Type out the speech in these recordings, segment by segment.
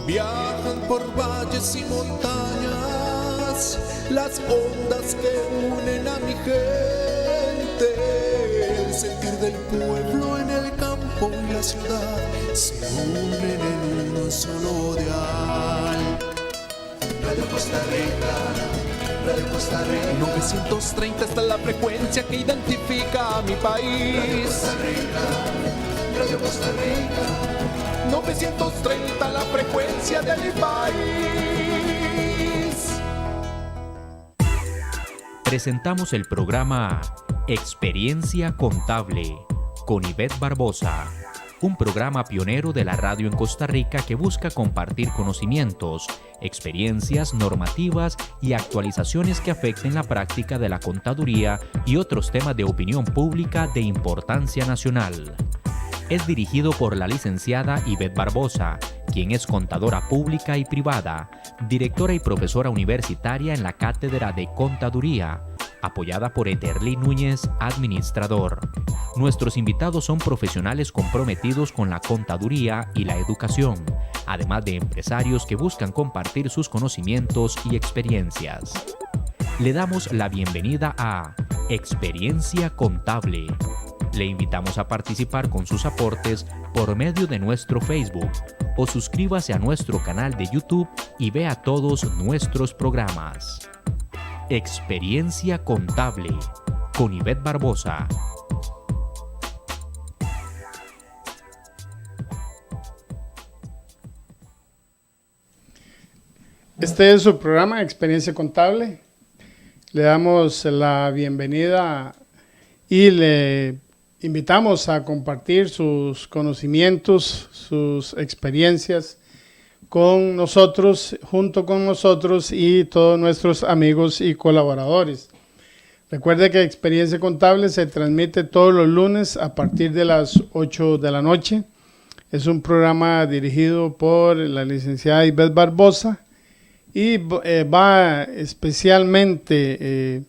Viajan por valles y montañas las ondas que unen a mi gente. El sentir del pueblo en el campo y la ciudad se unen en un solo dial. Radio Costa Rica, Radio Costa Rica. 930 está la frecuencia que identifica a mi país. Radio Costa Rica, Radio Costa Rica. 930 la frecuencia de mi país. Presentamos el programa Experiencia Contable con Ivette Barbosa, un programa pionero de la radio en Costa Rica que busca compartir conocimientos, experiencias, normativas y actualizaciones que afecten la práctica de la contaduría y otros temas de opinión pública de importancia nacional. Es dirigido por la licenciada Ivette Barbosa, quien es contadora pública y privada, directora y profesora universitaria en la Cátedra de Contaduría, apoyada por Eterly Núñez, administrador. Nuestros invitados son profesionales comprometidos con la contaduría y la educación, además de empresarios que buscan compartir sus conocimientos y experiencias. Le damos la bienvenida a Experiencia Contable. Le invitamos a participar con sus aportes por medio de nuestro Facebook o suscríbase a nuestro canal de YouTube y vea todos nuestros programas. Experiencia Contable con Ivette Barbosa. Este es su programa Experiencia Contable. Le damos la bienvenida y le invitamos a compartir sus conocimientos, sus experiencias con nosotros, junto con nosotros y todos nuestros amigos y colaboradores. Recuerde que Experiencia Contable se transmite todos los lunes a partir de las 8 de la noche. Es un programa dirigido por la licenciada Ivette Barbosa y va especialmente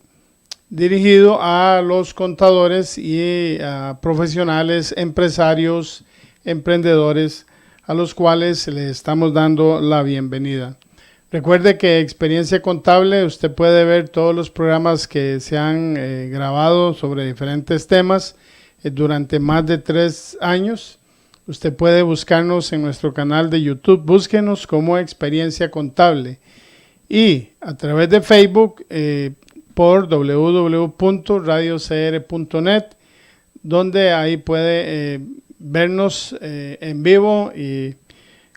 dirigido a los contadores y a profesionales, empresarios, emprendedores, a los cuales les estamos dando la bienvenida. Recuerde que Experiencia Contable, usted puede ver todos los programas que se han grabado sobre diferentes temas durante más de 3 años. Usted puede buscarnos en nuestro canal de YouTube, búsquenos como Experiencia Contable, y a través de Facebook por www.radiocr.net, donde ahí puede vernos en vivo. Y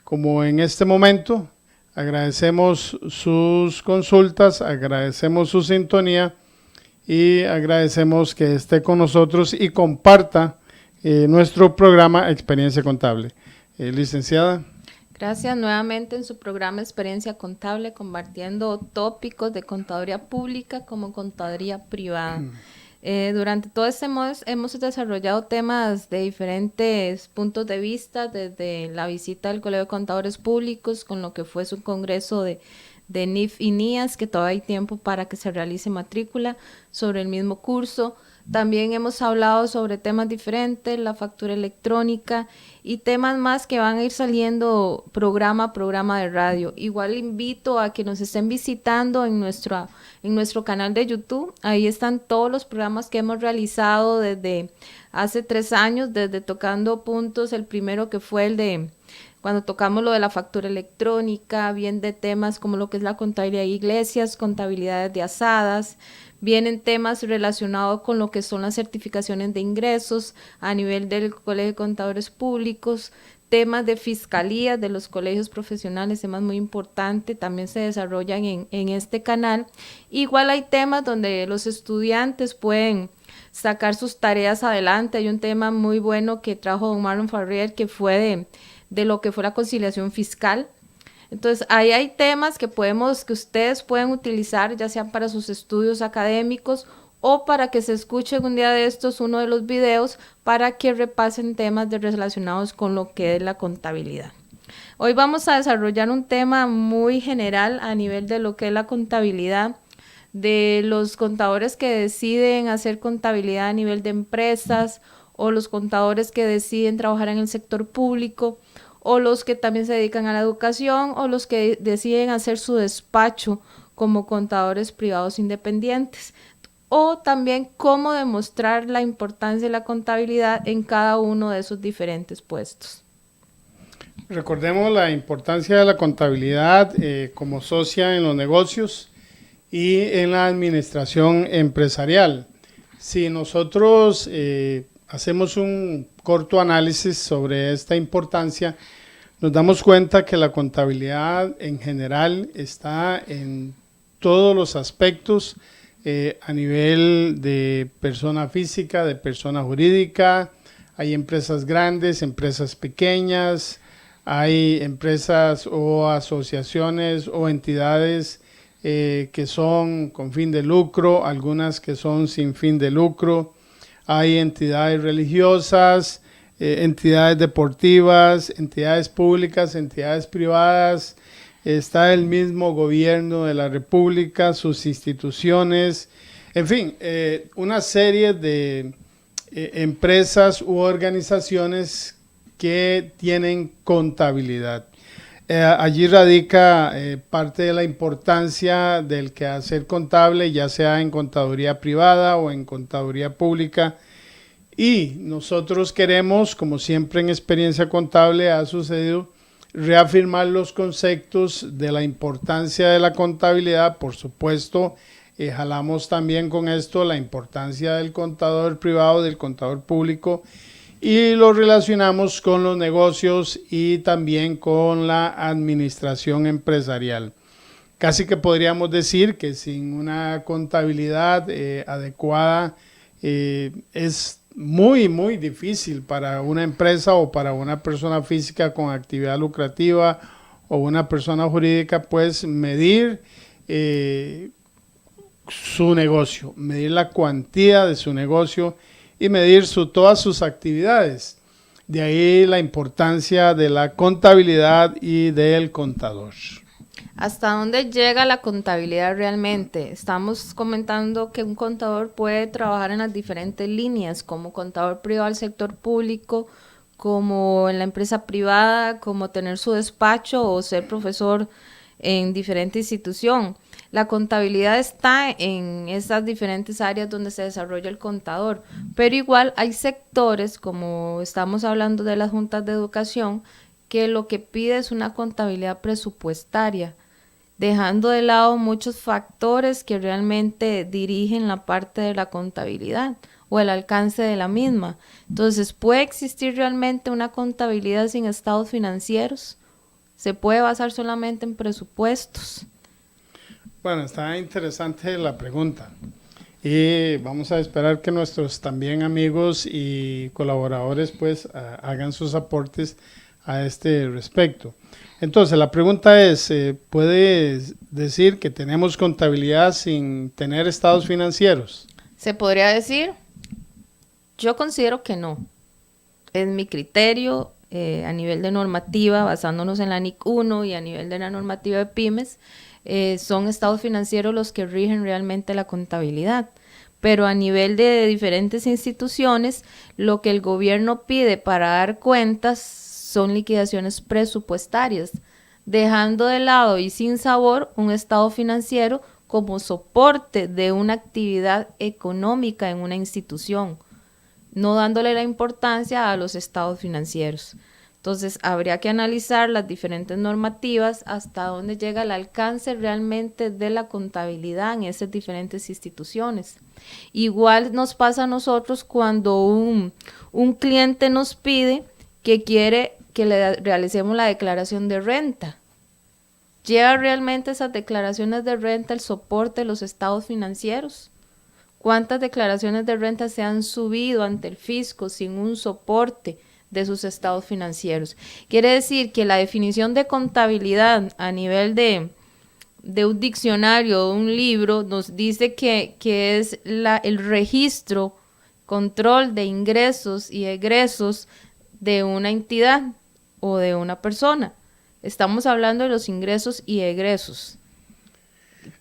como en este momento, agradecemos sus consultas, agradecemos su sintonía y agradecemos que esté con nosotros y comparta nuestro programa Experiencia Contable. Licenciada. Gracias nuevamente en su programa Experiencia Contable, compartiendo tópicos de contaduría pública como contaduría privada. Durante todo este mes hemos desarrollado temas de diferentes puntos de vista, desde la visita del Colegio de Contadores Públicos con lo que fue su congreso de NIF y NIAS, que todavía hay tiempo para que se realice matrícula sobre el mismo curso. También hemos hablado sobre temas diferentes, la factura electrónica y temas más que van a ir saliendo programa a programa de radio. Igual invito a que nos estén visitando en nuestro canal de YouTube. Ahí están todos los programas que hemos realizado desde hace 3 años, desde Tocando Puntos, el primero que fue el de cuando tocamos lo de la factura electrónica, bien de temas como lo que es la contabilidad de iglesias, contabilidades de asadas. Vienen temas relacionados con lo que son las certificaciones de ingresos a nivel del Colegio de Contadores Públicos, temas de fiscalía de los colegios profesionales, temas muy importantes, también se desarrollan en este canal. Igual hay temas donde los estudiantes pueden sacar sus tareas adelante. Hay un tema muy bueno que trajo don Marlon Farrier, que fue de lo que fue la conciliación fiscal. Entonces, ahí hay temas que ustedes pueden utilizar, ya sean para sus estudios académicos o para que se escuchen un día de estos uno de los videos para que repasen temas relacionados con lo que es la contabilidad. Hoy vamos a desarrollar un tema muy general a nivel de lo que es la contabilidad, de los contadores que deciden hacer contabilidad a nivel de empresas o los contadores que deciden trabajar en el sector público, o los que también se dedican a la educación, o los que deciden hacer su despacho como contadores privados independientes, o también cómo demostrar la importancia de la contabilidad en cada uno de esos diferentes puestos. Recordemos la importancia de la contabilidad como socia en los negocios y en la administración empresarial. Si nosotros hacemos un corto análisis sobre esta importancia, nos damos cuenta que la contabilidad en general está en todos los aspectos a nivel de persona física, de persona jurídica. Hay empresas grandes, empresas pequeñas, hay empresas o asociaciones o entidades que son con fin de lucro, algunas que son sin fin de lucro. Hay entidades religiosas, entidades deportivas, entidades públicas, entidades privadas. Está el mismo gobierno de la República, sus instituciones, en fin, una serie de empresas u organizaciones que tienen contabilidad. Allí radica parte de la importancia del quehacer contable, ya sea en contaduría privada o en contaduría pública. Y nosotros queremos, como siempre en Experiencia Contable ha sucedido, reafirmar los conceptos de la importancia de la contabilidad. Por supuesto, jalamos también con esto la importancia del contador privado, del contador público, y lo relacionamos con los negocios y también con la administración empresarial. Casi que podríamos decir que sin una contabilidad adecuada es muy difícil para una empresa o para una persona física con actividad lucrativa o una persona jurídica, pues medir su negocio, medir la cuantía de su negocio y medir todas sus actividades. De ahí la importancia de la contabilidad y del contador. ¿Hasta dónde llega la contabilidad realmente? Estamos comentando que un contador puede trabajar en las diferentes líneas, como contador privado al sector público, como en la empresa privada, como tener su despacho o ser profesor en diferente institución. La contabilidad está en esas diferentes áreas donde se desarrolla el contador, pero igual hay sectores, como estamos hablando de las juntas de educación, que lo que pide es una contabilidad presupuestaria, dejando de lado muchos factores que realmente dirigen la parte de la contabilidad o el alcance de la misma. Entonces, ¿puede existir realmente una contabilidad sin estados financieros? ¿Se puede basar solamente en presupuestos? Bueno, está interesante la pregunta y vamos a esperar que nuestros también amigos y colaboradores pues hagan sus aportes a este respecto. Entonces, la pregunta es, ¿puede decir que tenemos contabilidad sin tener estados financieros? ¿Se podría decir? Yo considero que no. Es mi criterio a nivel de normativa, basándonos en la NIC 1 y a nivel de la normativa de pymes, son estados financieros los que rigen realmente la contabilidad. Pero a nivel de diferentes instituciones, lo que el gobierno pide para dar cuentas son liquidaciones presupuestarias, dejando de lado y sin sabor un estado financiero como soporte de una actividad económica en una institución, no dándole la importancia a los estados financieros. Entonces, habría que analizar las diferentes normativas hasta dónde llega el alcance realmente de la contabilidad en esas diferentes instituciones. Igual nos pasa a nosotros cuando un cliente nos pide que quiere que le realicemos la declaración de renta. ¿Lleva realmente esas declaraciones de renta el soporte de los estados financieros? ¿Cuántas declaraciones de renta se han subido ante el fisco sin un soporte de sus estados financieros? Quiere decir que la definición de contabilidad a nivel de un diccionario, de un libro, nos dice que es el registro, control de ingresos y egresos de una entidad o de una persona. Estamos hablando de los ingresos y egresos.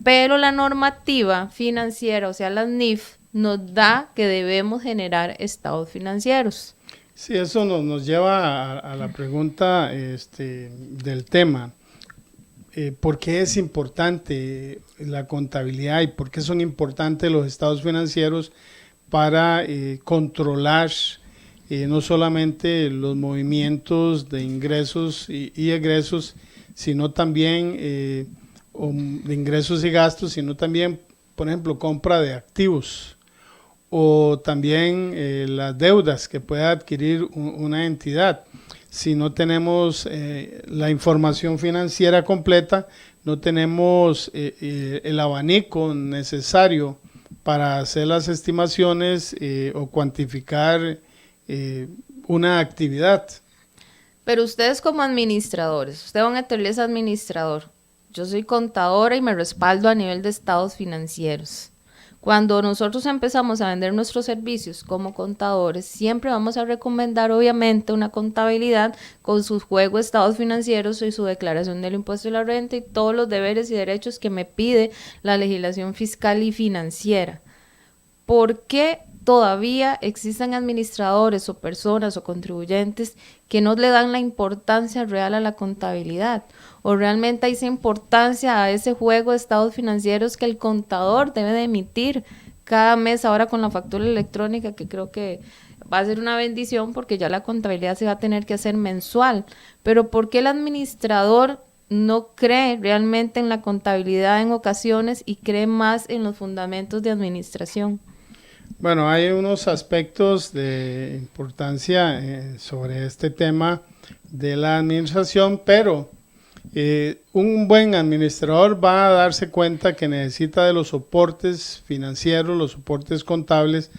Pero la normativa financiera, o sea, las NIF, nos da que debemos generar estados financieros. Sí, eso nos lleva a la pregunta del tema. ¿Por qué es importante la contabilidad y por qué son importantes los estados financieros para controlar no solamente los movimientos de ingresos y egresos, sino también de ingresos y gastos, sino también, por ejemplo, compra de activos o también las deudas que pueda adquirir una entidad? Si no tenemos la información financiera completa, no tenemos el abanico necesario para hacer las estimaciones o cuantificar una actividad. Pero ustedes como administradores, usted Don Etelio es administrador, yo soy contadora y me respaldo a nivel de estados financieros. Cuando nosotros empezamos a vender nuestros servicios como contadores, siempre vamos a recomendar obviamente una contabilidad con sus juegos de estados financieros y su declaración del impuesto de la renta y todos los deberes y derechos que me pide la legislación fiscal y financiera. ¿Por qué todavía existen administradores o personas o contribuyentes que no le dan la importancia real a la contabilidad? ¿O realmente hay esa importancia a ese juego de estados financieros que el contador debe de emitir cada mes ahora con la factura electrónica, que creo que va a ser una bendición porque ya la contabilidad se va a tener que hacer mensual? Pero ¿por qué el administrador no cree realmente en la contabilidad en ocasiones y cree más en los fundamentos de administración? Bueno, hay unos aspectos de importancia sobre este tema de la administración, pero un buen administrador va a darse cuenta que necesita de los soportes financieros, los soportes contables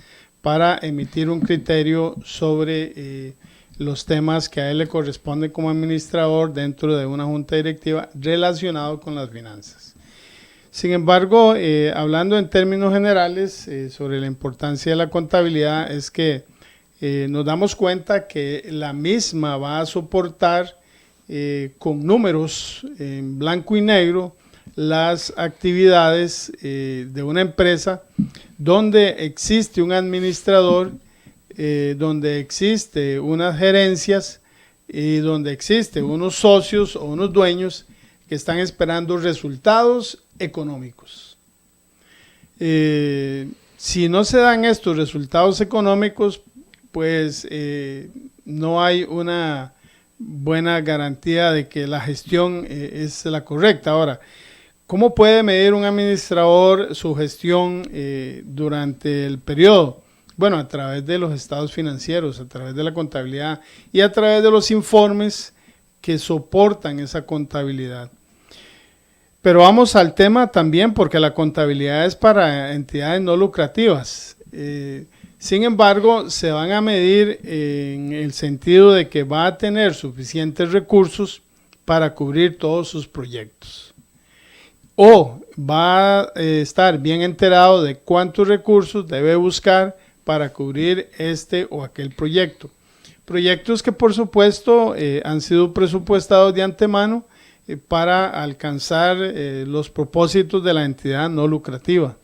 para emitir un criterio sobre los temas que a él le corresponden como administrador dentro de una junta directiva relacionado con las finanzas. Sin embargo, hablando en términos generales sobre la importancia de la contabilidad, es que nos damos cuenta que la misma va a soportar con números en blanco y negro las actividades de una empresa donde existe un administrador, donde existe unas gerencias y donde existen unos socios o unos dueños que están esperando resultados económicos. Si no se dan estos resultados económicos, pues no hay una buena garantía de que la gestión es la correcta. Ahora, ¿cómo puede medir un administrador su gestión durante el periodo? Bueno, a través de los estados financieros, a través de la contabilidad y a través de los informes que soportan esa contabilidad. Pero vamos al tema también, porque la contabilidad es para entidades no lucrativas. Sin embargo, se van a medir en el sentido de que va a tener suficientes recursos para cubrir todos sus proyectos. O va a estar bien enterado de cuántos recursos debe buscar para cubrir este o aquel proyecto. Proyectos que por supuesto han sido presupuestados de antemano para alcanzar los propósitos de la entidad no lucrativa.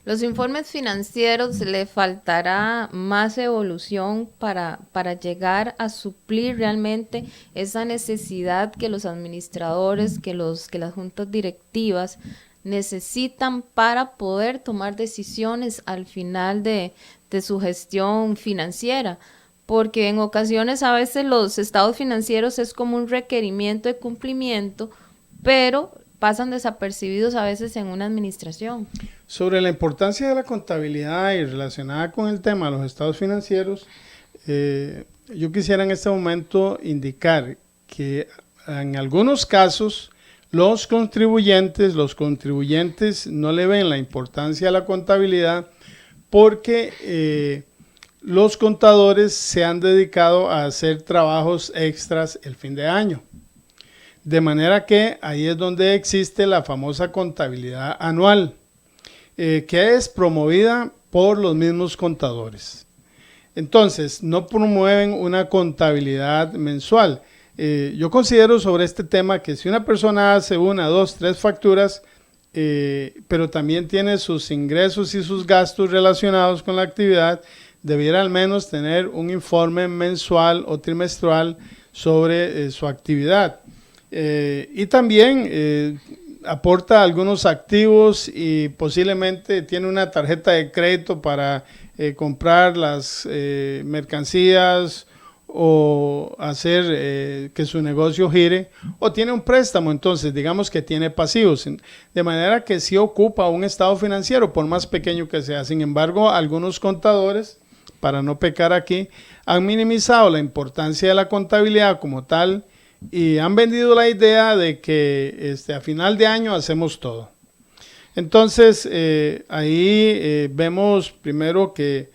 Los informes financieros le faltará más evolución para llegar a suplir realmente esa necesidad que los administradores, que las juntas directivas necesitan para poder tomar decisiones al final de su gestión financiera. Porque en ocasiones a veces los estados financieros es como un requerimiento de cumplimiento, pero pasan desapercibidos a veces en una administración. Sobre la importancia de la contabilidad y relacionada con el tema de los estados financieros, yo quisiera en este momento indicar que en algunos casos los contribuyentes no le ven la importancia a la contabilidad porque los contadores se han dedicado a hacer trabajos extras el fin de año. De manera que ahí es donde existe la famosa contabilidad anual, que es promovida por los mismos contadores. Entonces, no promueven una contabilidad mensual. Yo considero sobre este tema que si una persona hace 1, 2, 3 facturas, pero también tiene sus ingresos y sus gastos relacionados con la actividad, debiera al menos tener un informe mensual o trimestral sobre su actividad. Y también aporta algunos activos y posiblemente tiene una tarjeta de crédito para comprar las mercancías o hacer que su negocio gire, o tiene un préstamo, entonces digamos que tiene pasivos, de manera que sí ocupa un estado financiero, por más pequeño que sea. Sin embargo, algunos contadores, para no pecar aquí, han minimizado la importancia de la contabilidad como tal y han vendido la idea de que a final de año hacemos todo. Entonces, ahí vemos primero que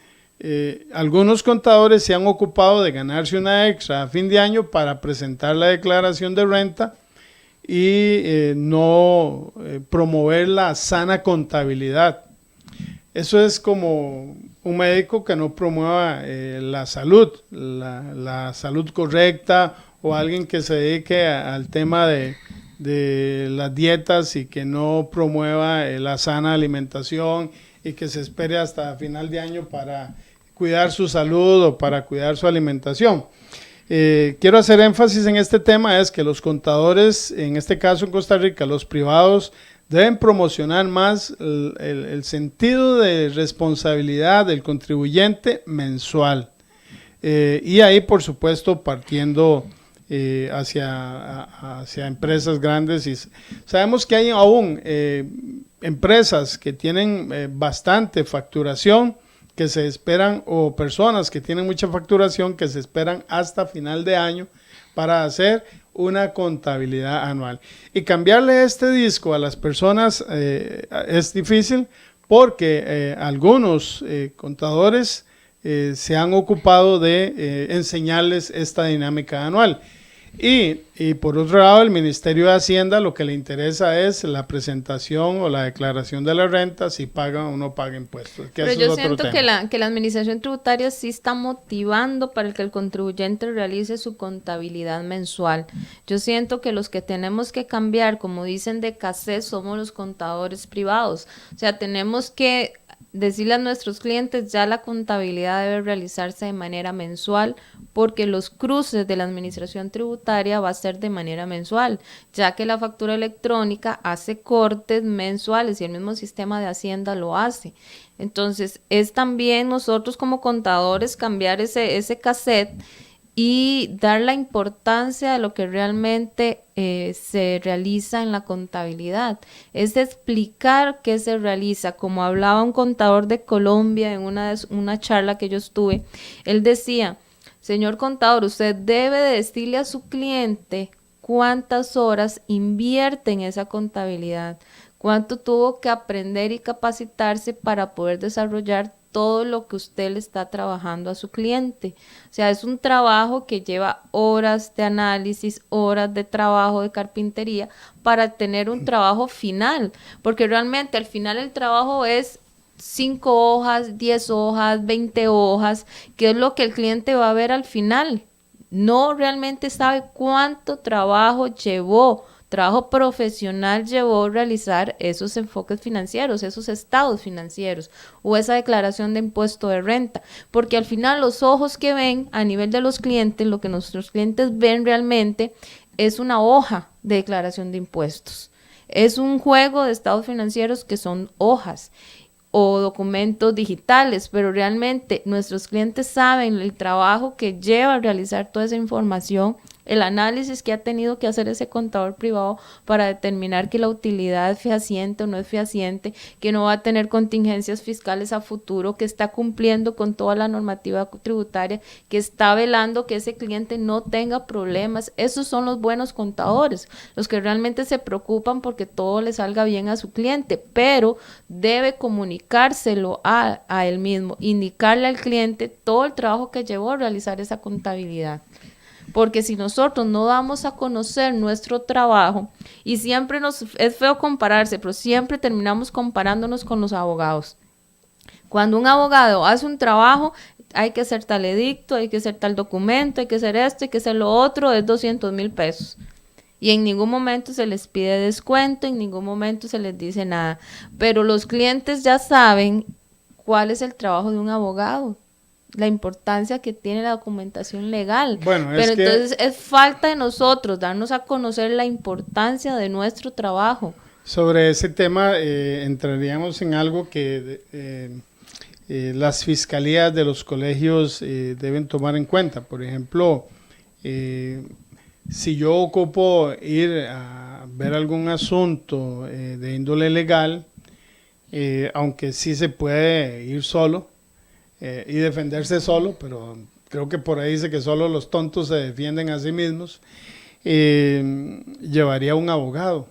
algunos contadores se han ocupado de ganarse una extra a fin de año para presentar la declaración de renta y no promover la sana contabilidad. Eso es como un médico que no promueva la salud correcta, o alguien que se dedique al tema de las dietas y que no promueva la sana alimentación y que se espere hasta final de año para cuidar su salud o para cuidar su alimentación. Quiero hacer énfasis en este tema, es que los contadores, en este caso en Costa Rica, los privados, deben promocionar más el sentido de responsabilidad del contribuyente mensual. Y ahí, por supuesto, partiendo hacia empresas grandes. Y sabemos que hay aún empresas que tienen bastante facturación, que se esperan, o personas que tienen mucha facturación que se esperan hasta final de año para hacer una contabilidad anual. Y cambiarle este disco a las personas es difícil, porque algunos contadores se han ocupado de enseñarles esta dinámica anual. Y por otro lado, el Ministerio de Hacienda lo que le interesa es la presentación o la declaración de la renta, si paga o no paga impuestos. Pero yo siento que la administración tributaria sí está motivando para que el contribuyente realice su contabilidad mensual. Yo siento que los que tenemos que cambiar, como dicen de cassette, somos los contadores privados. O sea, tenemos que decirle a nuestros clientes, ya la contabilidad debe realizarse de manera mensual, porque los cruces de la administración tributaria va a ser de manera mensual, ya que la factura electrónica hace cortes mensuales y el mismo sistema de Hacienda lo hace. Entonces, es también nosotros como contadores cambiar ese cassette y dar la importancia de lo que realmente se realiza en la contabilidad. Es explicar qué se realiza. Como hablaba un contador de Colombia en una charla que yo estuve, él decía: señor contador, usted debe de decirle a su cliente cuántas horas invierte en esa contabilidad, cuánto tuvo que aprender y capacitarse para poder desarrollar todo lo que usted le está trabajando a su cliente. O sea, es un trabajo que lleva horas de análisis, horas de trabajo de carpintería para tener un trabajo final, porque realmente al final el trabajo es 5 hojas, 10 hojas, 20 hojas, que es lo que el cliente va a ver al final. No realmente sabe cuánto trabajo profesional llevó realizar esos enfoques financieros, esos estados financieros o esa declaración de impuesto de renta, porque al final los ojos que ven a nivel de los clientes, lo que nuestros clientes ven realmente es una hoja de declaración de impuestos, es un juego de estados financieros que son hojas o documentos digitales, pero realmente nuestros clientes saben el trabajo que lleva a realizar toda esa información, el análisis que ha tenido que hacer ese contador privado para determinar que la utilidad es fehaciente o no es fehaciente, que no va a tener contingencias fiscales a futuro, que está cumpliendo con toda la normativa tributaria, que está velando que ese cliente no tenga problemas. Esos son los buenos contadores, los que realmente se preocupan porque todo le salga bien a su cliente, pero debe comunicárselo a él mismo, indicarle al cliente todo el trabajo que llevó a realizar esa contabilidad. Porque si nosotros no damos a conocer nuestro trabajo, y siempre es feo compararse, pero siempre terminamos comparándonos con los abogados. Cuando un abogado hace un trabajo, hay que hacer tal edicto, hay que hacer tal documento, hay que hacer esto, hay que hacer lo otro, es 200,000 pesos. Y en ningún momento se les pide descuento, en ningún momento se les dice nada. Pero los clientes ya saben cuál es el trabajo de un abogado. la importancia que tiene la documentación legal. Bueno, pero entonces es falta de nosotros darnos a conocer la importancia de nuestro trabajo. Sobre ese tema entraríamos en algo que las fiscalías de los colegios deben tomar en cuenta. Por ejemplo, si yo ocupo ir a ver algún asunto de índole legal, aunque sí se puede ir solo y defenderse solo, pero creo que por ahí dice que solo los tontos se defienden a sí mismos, llevaría un abogado.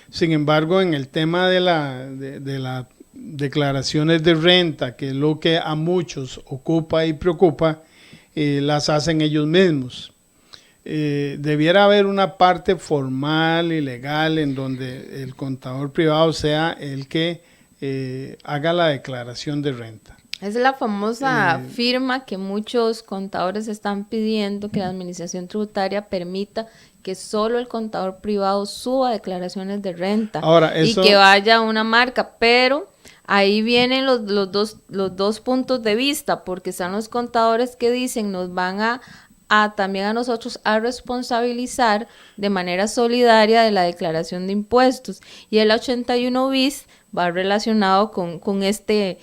Sin embargo, en el tema de las declaraciones de renta, que es lo que a muchos ocupa y preocupa, las hacen ellos mismos. Debiera haber una parte formal y legal en donde el contador privado sea el que haga la declaración de renta. Es la famosa firma que muchos contadores están pidiendo, que la administración tributaria permita que solo el contador privado suba declaraciones de renta. Ahora, eso, y que vaya a una marca, pero ahí vienen los dos puntos de vista, porque están los contadores que dicen nos van a también a nosotros a responsabilizar de manera solidaria de la declaración de impuestos, y el 81 bis va relacionado con este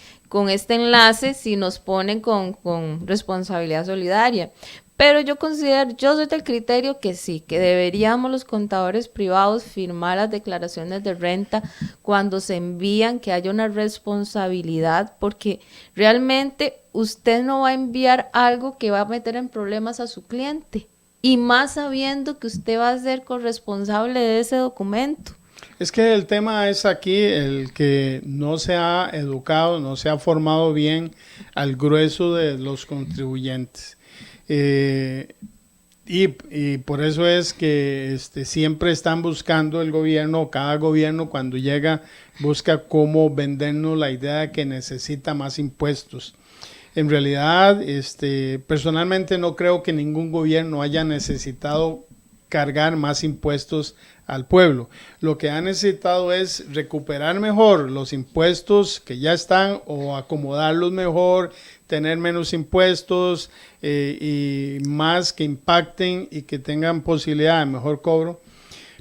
enlace si nos ponen con responsabilidad solidaria. Pero yo soy del criterio que sí, que deberíamos los contadores privados firmar las declaraciones de renta cuando se envían, que haya una responsabilidad, porque realmente usted no va a enviar algo que va a meter en problemas a su cliente, y más sabiendo que usted va a ser corresponsable de ese documento. Es que el tema es aquí el que no se ha educado, no se ha formado bien al grueso de los contribuyentes. Y por eso es que siempre están buscando el gobierno, cada gobierno cuando llega busca cómo vendernos la idea de que necesita más impuestos. En realidad, personalmente no creo que ningún gobierno haya necesitado cargar más impuestos al pueblo. Lo que ha necesitado es recuperar mejor los impuestos que ya están o acomodarlos mejor, tener menos impuestos y más que impacten y que tengan posibilidad de mejor cobro.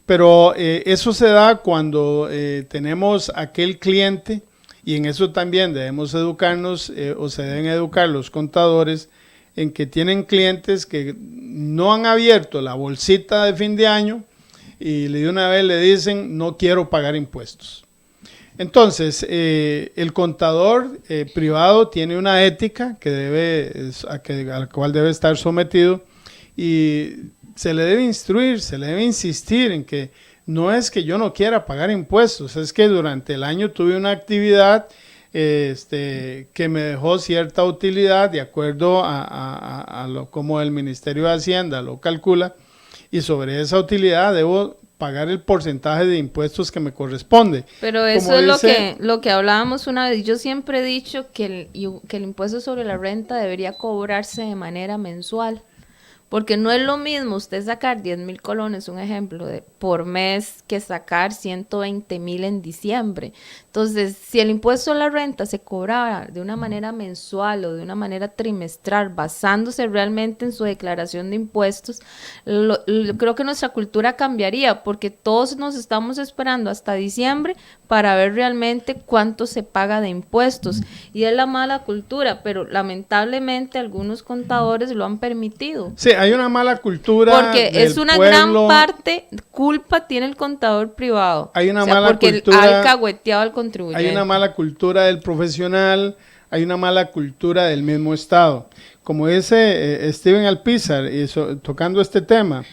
Pero eso se da cuando tenemos aquel cliente, y en eso también debemos educarnos o se deben educar los contadores, en que tienen clientes que no han abierto la bolsita de fin de año y de una vez le dicen no quiero pagar impuestos. Entonces, el contador privado tiene una ética a la cual debe estar sometido, y se le debe instruir, se le debe insistir en que no es que yo no quiera pagar impuestos, es que durante el año tuve una actividad que me dejó cierta utilidad de acuerdo a lo como el Ministerio de Hacienda lo calcula, y sobre esa utilidad debo pagar el porcentaje de impuestos que me corresponde. Pero eso como es lo que hablábamos una vez. Yo siempre he dicho que el impuesto sobre la renta debería cobrarse de manera mensual, porque no es lo mismo usted sacar 10,000 colones, un ejemplo, por mes, que sacar 120,000 en diciembre. Entonces, si el impuesto a la renta se cobrara de una manera mensual o de una manera trimestral, basándose realmente en su declaración de impuestos, creo que nuestra cultura cambiaría, porque todos nos estamos esperando hasta diciembre para ver realmente cuánto se paga de impuestos. Y es la mala cultura, pero lamentablemente algunos contadores lo han permitido. Sí, hay una mala cultura. Porque es una gran parte, culpa tiene el contador privado. Hay una mala porque cultura. Ha alcahueteado al contribuyente. Hay una mala cultura del profesional, hay una mala cultura del mismo Estado. Como dice Steven Alpizar, tocando este tema,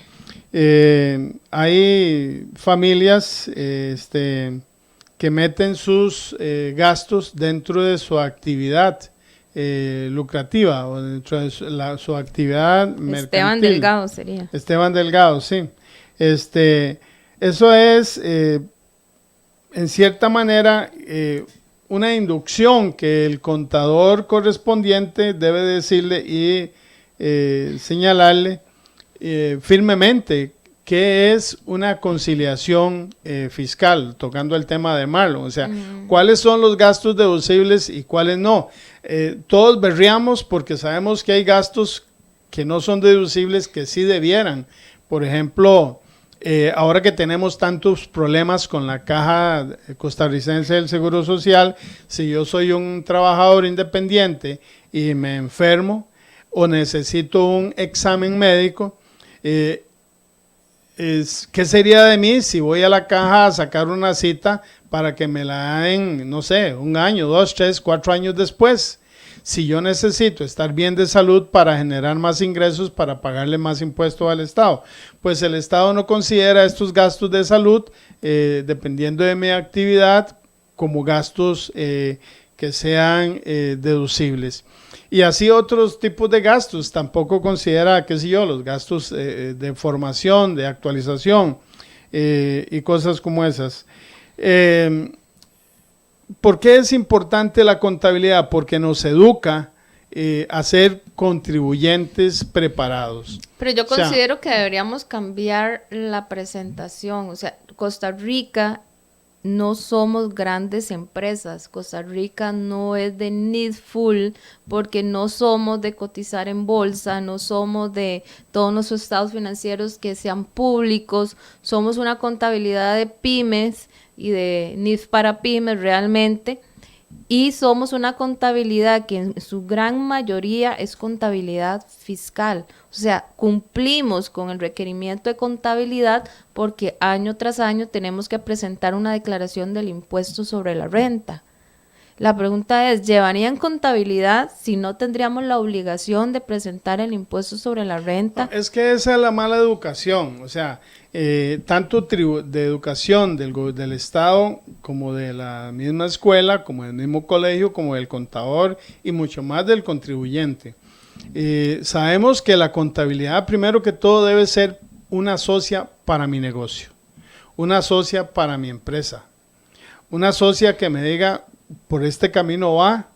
hay familias que meten sus gastos dentro de su actividad lucrativa o dentro de su actividad mercantil. Esteban Delgado sería. Esteban Delgado, sí. Eso es, en cierta manera, una inducción que el contador correspondiente debe decirle y señalarle firmemente ¿qué es una conciliación fiscal? Tocando el tema de Marlon, o sea, ¿cuáles son los gastos deducibles y cuáles no? Todos berreamos porque sabemos que hay gastos que no son deducibles que sí debieran. Por ejemplo, ahora que tenemos tantos problemas con la Caja Costarricense del Seguro Social, si yo soy un trabajador independiente y me enfermo o necesito un examen médico, ¿qué sería de mí si voy a la caja a sacar una cita para que me la den, no sé, 1 año, 2, 3, 4 años después? Si yo necesito estar bien de salud para generar más ingresos, para pagarle más impuestos al Estado, pues el Estado no considera estos gastos de salud, dependiendo de mi actividad, como gastos que sean deducibles. Y así otros tipos de gastos, tampoco considera, qué sé yo, los gastos de formación, de actualización y cosas como esas. ¿Por qué es importante la contabilidad? Porque nos educa a ser contribuyentes preparados. Pero yo considero que deberíamos cambiar la presentación. O sea, Costa Rica no somos grandes empresas. Costa Rica no es de needful porque no somos de cotizar en bolsa, no somos de todos nuestros estados financieros que sean públicos. Somos una contabilidad de pymes y de NIF para pymes realmente, y somos una contabilidad que en su gran mayoría es contabilidad fiscal, o sea, cumplimos con el requerimiento de contabilidad porque año tras año tenemos que presentar una declaración del impuesto sobre la renta. La pregunta es, ¿llevarían contabilidad si no tendríamos la obligación de presentar el impuesto sobre la renta? Es que esa es la mala educación, o sea, tanto de educación del Estado como de la misma escuela, como del mismo colegio, como del contador y mucho más del contribuyente. Sabemos que la contabilidad, primero que todo, debe ser una socia para mi negocio, una socia para mi empresa, una socia que me diga, por este camino va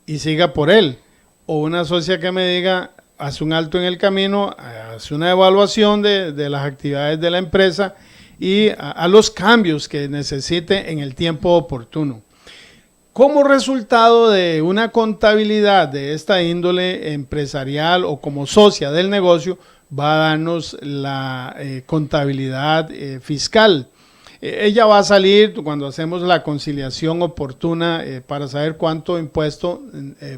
y siga por él, o una socia que me diga, hace un alto en el camino, hace una evaluación de las actividades de la empresa y a los cambios que necesite en el tiempo oportuno. Como resultado de una contabilidad de esta índole empresarial o como socia del negocio, va a darnos la contabilidad fiscal. Ella va a salir cuando hacemos la conciliación oportuna para saber cuánto impuesto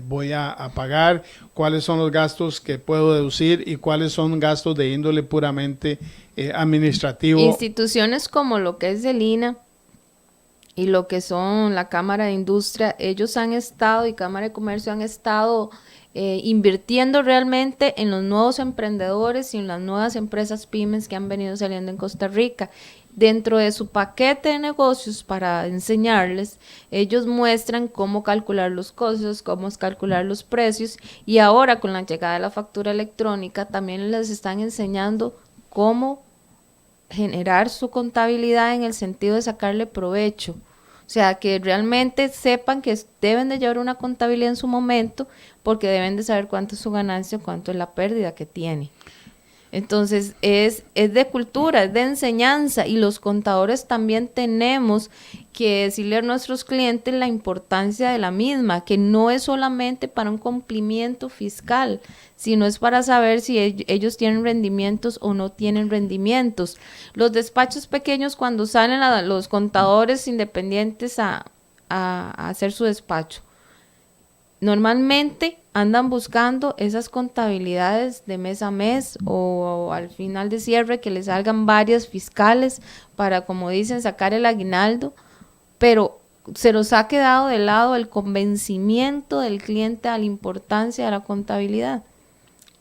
voy a pagar, cuáles son los gastos que puedo deducir y cuáles son gastos de índole puramente administrativo. Instituciones como lo que es el INA y lo que son la Cámara de Industria, ellos han estado y Cámara de Comercio han estado invirtiendo realmente en los nuevos emprendedores y en las nuevas empresas pymes que han venido saliendo en Costa Rica. Dentro de su paquete de negocios para enseñarles, ellos muestran cómo calcular los costos, cómo calcular los precios, y ahora con la llegada de la factura electrónica también les están enseñando cómo generar su contabilidad en el sentido de sacarle provecho. O sea, que realmente sepan que deben de llevar una contabilidad en su momento porque deben de saber cuánto es su ganancia o cuánto es la pérdida que tiene. Entonces, es de cultura, es de enseñanza, y los contadores también tenemos que decirle a nuestros clientes la importancia de la misma, que no es solamente para un cumplimiento fiscal, sino es para saber si ellos tienen rendimientos o no tienen rendimientos. Los despachos pequeños, cuando salen los contadores independientes a hacer su despacho, normalmente andan buscando esas contabilidades de mes a mes o al final de cierre que les salgan varias fiscales para, como dicen, sacar el aguinaldo, pero se nos ha quedado de lado el convencimiento del cliente a la importancia de la contabilidad.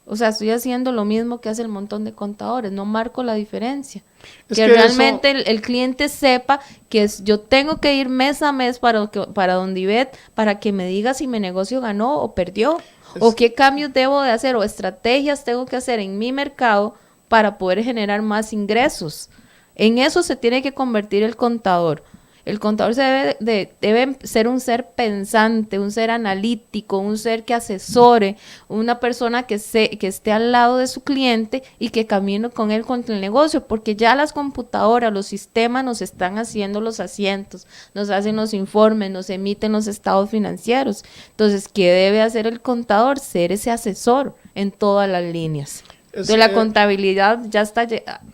O sea, estoy haciendo lo mismo que hace el montón de contadores, no marco la diferencia. Que realmente el cliente sepa que yo tengo que ir mes a mes para Don Ivette para que me diga si mi negocio ganó o perdió, o qué cambios debo de hacer o estrategias tengo que hacer en mi mercado para poder generar más ingresos. En eso se tiene que convertir el contador, El contador debe ser un ser pensante, un ser analítico, un ser que asesore, una persona que esté al lado de su cliente y que camine con él contra el negocio, porque ya las computadoras, los sistemas nos están haciendo los asientos, nos hacen los informes, nos emiten los estados financieros. Entonces, ¿qué debe hacer el contador? Ser ese asesor en todas las líneas. Entonces, la contabilidad ya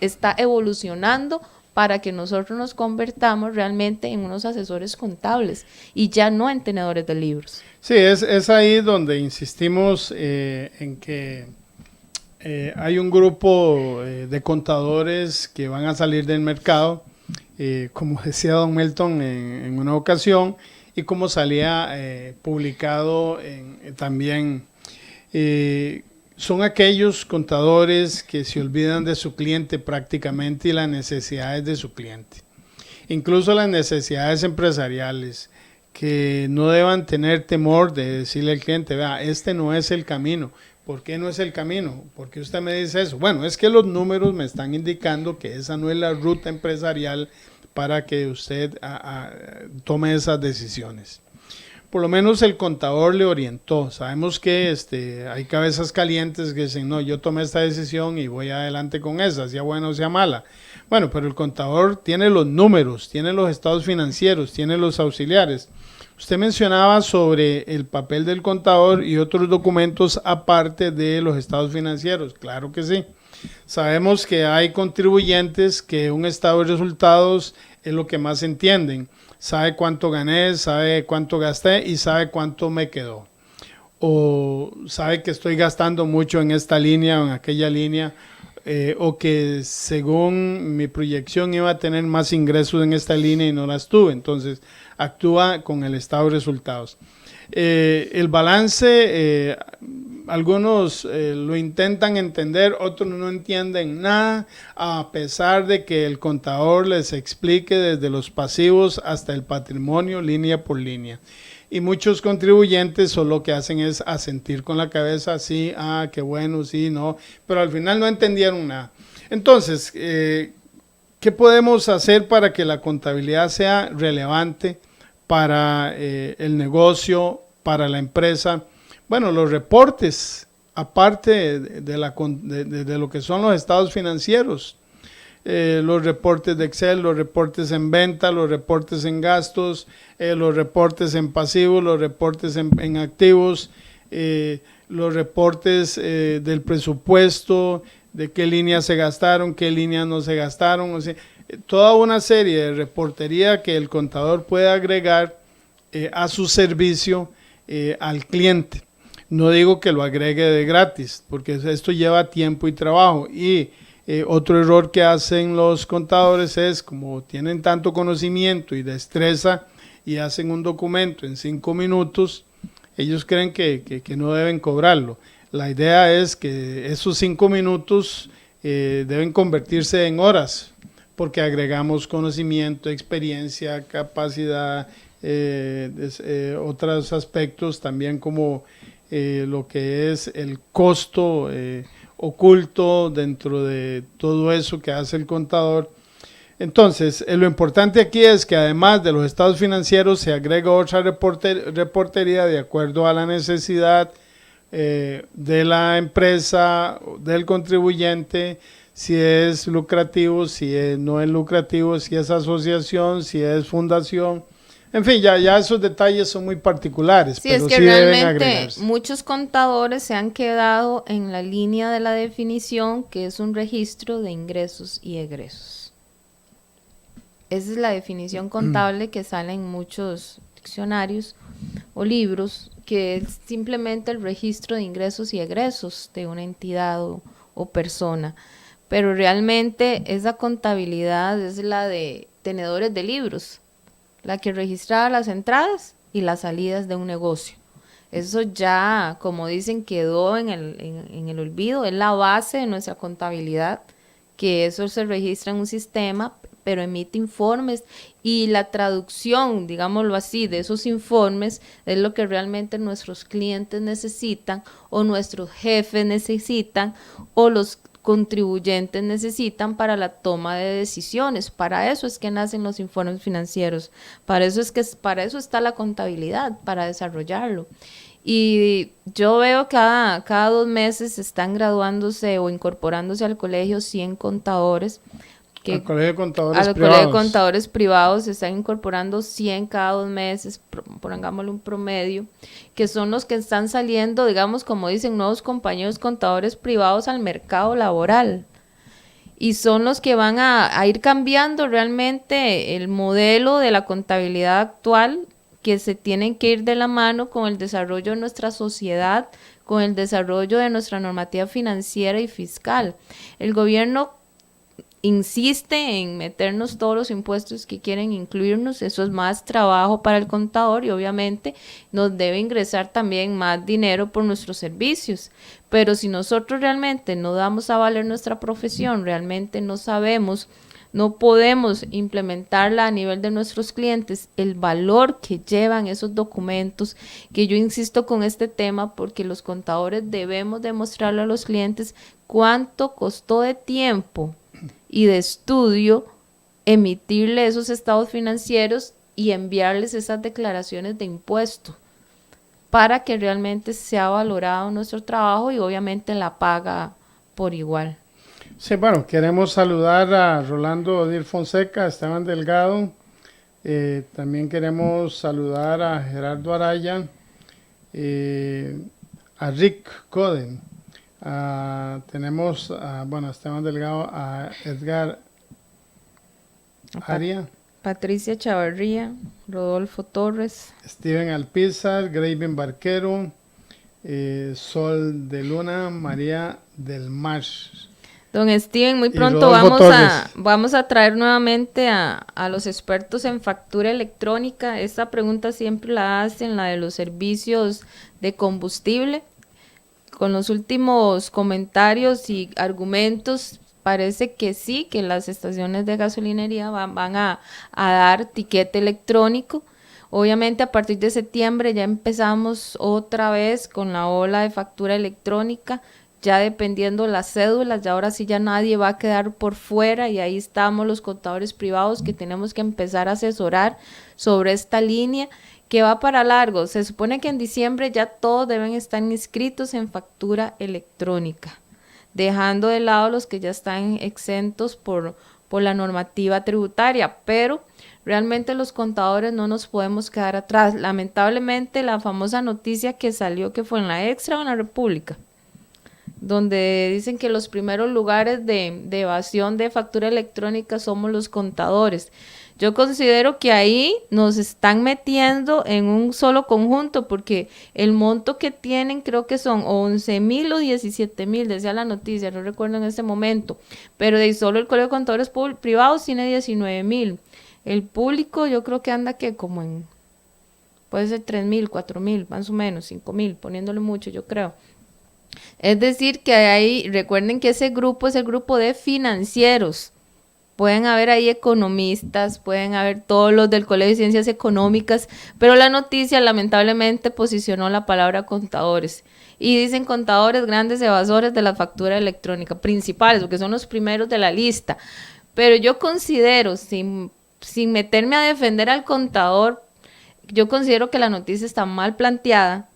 está evolucionando para que nosotros nos convertamos realmente en unos asesores contables y ya no en tenedores de libros. Sí, es ahí donde insistimos en que hay un grupo de contadores que van a salir del mercado, como decía don Milton en una ocasión, y como salía publicado también, son aquellos contadores que se olvidan de su cliente prácticamente y las necesidades de su cliente, incluso las necesidades empresariales, que no deban tener temor de decirle al cliente, vea, este no es el camino. ¿Por qué no es el camino? ¿Por qué usted me dice eso? Bueno, es que los números me están indicando que esa no es la ruta empresarial para que usted tome esas decisiones. Por lo menos el contador le orientó. Sabemos que hay cabezas calientes que dicen, no, yo tomé esta decisión y voy adelante con esa, sea buena o sea mala. Bueno, pero el contador tiene los números, tiene los estados financieros, tiene los auxiliares. Usted mencionaba sobre el papel del contador y otros documentos aparte de los estados financieros. Claro que sí. Sabemos que hay contribuyentes que un estado de resultados es lo que más entienden. Sabe cuánto gané, sabe cuánto gasté y sabe cuánto me quedó. O sabe que estoy gastando mucho en esta línea o en aquella línea, o que según mi proyección iba a tener más ingresos en esta línea y no las tuve. Entonces actúa con el estado de resultados. El balance, algunos lo intentan entender, otros no entienden nada, a pesar de que el contador les explique desde los pasivos hasta el patrimonio, línea por línea. Y muchos contribuyentes solo lo que hacen es asentir con la cabeza, sí, qué bueno, sí, no, pero al final no entendieron nada. Entonces, ¿qué podemos hacer para que la contabilidad sea relevante para el negocio, para la empresa? Bueno, los reportes, aparte de lo que son los estados financieros, los reportes de Excel, los reportes en venta, los reportes en gastos, los reportes en pasivos, los reportes en activos, los reportes del presupuesto, de qué líneas se gastaron, qué líneas no se gastaron, o sea, toda una serie de reportería que el contador puede agregar a su servicio al cliente. No digo que lo agregue de gratis, porque esto lleva tiempo y trabajo. Y otro error que hacen los contadores es, como tienen tanto conocimiento y destreza y hacen un documento en 5 minutos, ellos creen que no deben cobrarlo. La idea es que esos 5 minutos deben convertirse en horas, porque agregamos conocimiento, experiencia, capacidad, otros aspectos también como lo que es el costo oculto dentro de todo eso que hace el contador. Entonces, lo importante aquí es que además de los estados financieros se agrega otra reportería de acuerdo a la necesidad de la empresa, del contribuyente, si es lucrativo, si no es lucrativo, si es asociación, si es fundación. En fin, ya esos detalles son muy particulares, sí, pero es que sí deben realmente agregarse. muchos contadores se han quedado en la línea de la definición, que es un registro de ingresos y egresos. Esa es la definición contable que sale en muchos diccionarios o libros, que es simplemente el registro de ingresos y egresos de una entidad o persona. Pero realmente esa contabilidad es la de tenedores de libros, la que registraba las entradas y las salidas de un negocio. Eso ya, como dicen, quedó en el olvido, es la base de nuestra contabilidad, que eso se registra en un sistema, pero emite informes, y la traducción, digámoslo así, de esos informes es lo que realmente nuestros clientes necesitan, o nuestros jefes necesitan, o los contribuyentes necesitan para la toma de decisiones. Para eso es que nacen los informes financieros, para eso está la contabilidad, para desarrollarlo. Y yo veo cada 2 meses están graduándose o incorporándose al colegio 100 contadores. Al colegio de contadores privados. Colegio de contadores privados se están incorporando 100 cada 2 meses, pongámosle un promedio, que son los que están saliendo, digamos, como dicen, nuevos compañeros contadores privados al mercado laboral. Y son los que van a ir cambiando realmente el modelo de la contabilidad actual, que se tienen que ir de la mano con el desarrollo de nuestra sociedad, con el desarrollo de nuestra normativa financiera y fiscal. El gobierno insiste en meternos todos los impuestos que quieren incluirnos, eso es más trabajo para el contador y obviamente nos debe ingresar también más dinero por nuestros servicios, pero si nosotros realmente no damos a valer nuestra profesión, realmente no sabemos, no podemos implementarla a nivel de nuestros clientes, el valor que llevan esos documentos, que yo insisto con este tema porque los contadores debemos demostrarle a los clientes cuánto costó de tiempo y de estudio emitirle esos estados financieros y enviarles esas declaraciones de impuesto para que realmente sea valorado nuestro trabajo y obviamente la paga por igual. Sí, bueno, queremos saludar a Rolando Odil Fonseca, a Esteban Delgado, también queremos saludar a Gerardo Araya, a Rick Coden, tenemos a Esteban Delgado, a Edgar Aria, Patricia Chavarría, Rodolfo Torres, Steven Alpizar, Graven Barquero, Sol de Luna, María del Mar. Don Steven, muy pronto vamos a traer nuevamente a los expertos en factura electrónica. Esta pregunta siempre la hacen, la de los servicios de combustible. Con los últimos comentarios y argumentos, parece que sí, que las estaciones de gasolinería van a dar tiquete electrónico. Obviamente a partir de septiembre ya empezamos otra vez con la ola de factura electrónica, ya dependiendo las cédulas, ya ahora sí ya nadie va a quedar por fuera y ahí estamos los contadores privados que tenemos que empezar a asesorar sobre esta línea que va para largo. Se supone que en diciembre ya todos deben estar inscritos en factura electrónica, dejando de lado los que ya están exentos por la normativa tributaria, pero realmente los contadores no nos podemos quedar atrás. Lamentablemente la famosa noticia que salió, que fue en la Extra o en la República, donde dicen que los primeros lugares de evasión de factura electrónica somos los contadores. Yo considero que ahí nos están metiendo en un solo conjunto, porque el monto que tienen creo que son 11,000 o 17,000, decía la noticia, no recuerdo en este momento, pero de solo el Colegio de Contadores Privados tiene 19,000. El público yo creo que anda que como en, puede ser 3,000, 4,000, más o menos, 5,000, poniéndole mucho yo creo. Es decir que ahí, recuerden que ese grupo es el grupo de financieros. Pueden haber ahí economistas, pueden haber todos los del Colegio de Ciencias Económicas, pero la noticia lamentablemente posicionó la palabra contadores. Y dicen contadores grandes evasores de la factura electrónica, principales, porque son los primeros de la lista. Pero yo considero, sin meterme a defender al contador, yo considero que la noticia está mal planteada.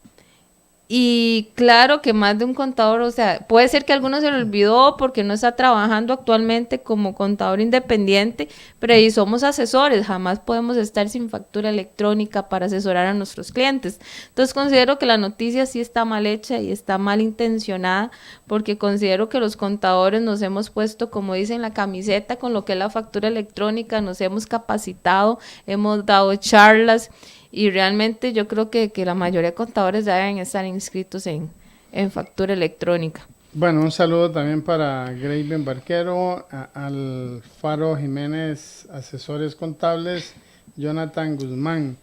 Y claro que más de un contador, o sea, puede ser que a alguno se le olvidó porque no está trabajando actualmente como contador independiente, pero ahí somos asesores, jamás podemos estar sin factura electrónica para asesorar a nuestros clientes. Entonces considero que la noticia sí está mal hecha y está mal intencionada, porque considero que los contadores nos hemos puesto, como dicen, la camiseta con lo que es la factura electrónica, nos hemos capacitado, hemos dado charlas. Y realmente yo creo que la mayoría de contadores deben estar inscritos en factura electrónica. Bueno, un saludo también para Graven Barquero, Alfaro Jiménez, asesores contables, Jonathan Guzmán.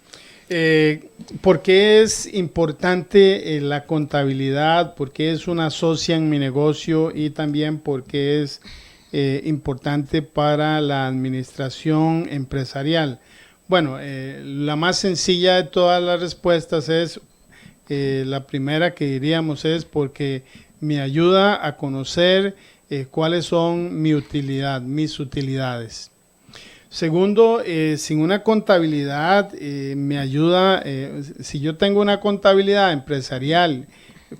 ¿Por qué es importante la contabilidad? ¿Por qué es una socia en mi negocio? Y también por qué es importante para la administración empresarial. Bueno, la más sencilla de todas las respuestas es, la primera que diríamos es porque me ayuda a conocer cuáles son mi utilidad, mis utilidades. Segundo, sin una contabilidad me ayuda, si yo tengo una contabilidad empresarial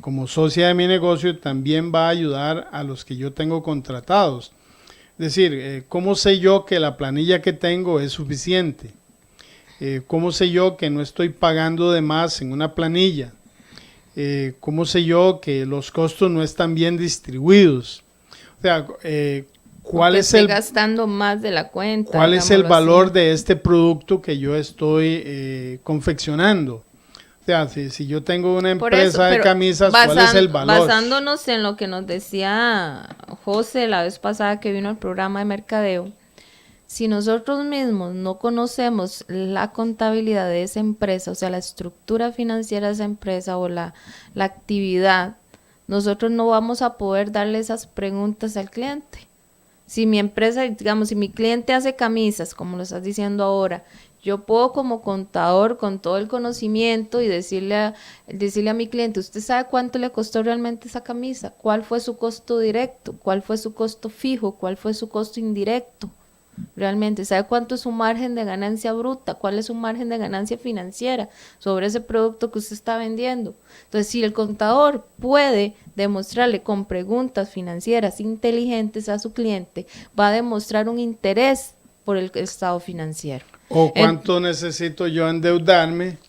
como socia de mi negocio, también va a ayudar a los que yo tengo contratados. Es decir, ¿cómo sé yo que la planilla que tengo es suficiente? ¿Cómo sé yo que no estoy pagando de más en una planilla? ¿Cómo sé yo que los costos no están bien distribuidos? O sea, ¿cuál es el gastando más de la cuenta? ¿Cuál es el valor de este producto que yo estoy confeccionando? O sea, si yo tengo una empresa de camisas, ¿cuál es el valor? Basándonos en lo que nos decía José la vez pasada que vino al programa de mercadeo, si nosotros mismos no conocemos la contabilidad de esa empresa, o sea, la estructura financiera de esa empresa o la actividad, nosotros no vamos a poder darle esas preguntas al cliente. Si mi empresa, digamos, si mi cliente hace camisas, como lo estás diciendo ahora, yo puedo como contador con todo el conocimiento y decirle a mi cliente, ¿usted sabe cuánto le costó realmente esa camisa? ¿Cuál fue su costo directo? ¿Cuál fue su costo fijo? ¿Cuál fue su costo indirecto? Realmente, ¿sabe cuánto es su margen de ganancia bruta? ¿Cuál es su margen de ganancia financiera sobre ese producto que usted está vendiendo? Entonces, si el contador puede demostrarle con preguntas financieras inteligentes a su cliente, va a demostrar un interés por el estado financiero. ¿O cuánto necesito yo endeudarme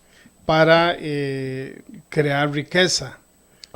para crear riqueza?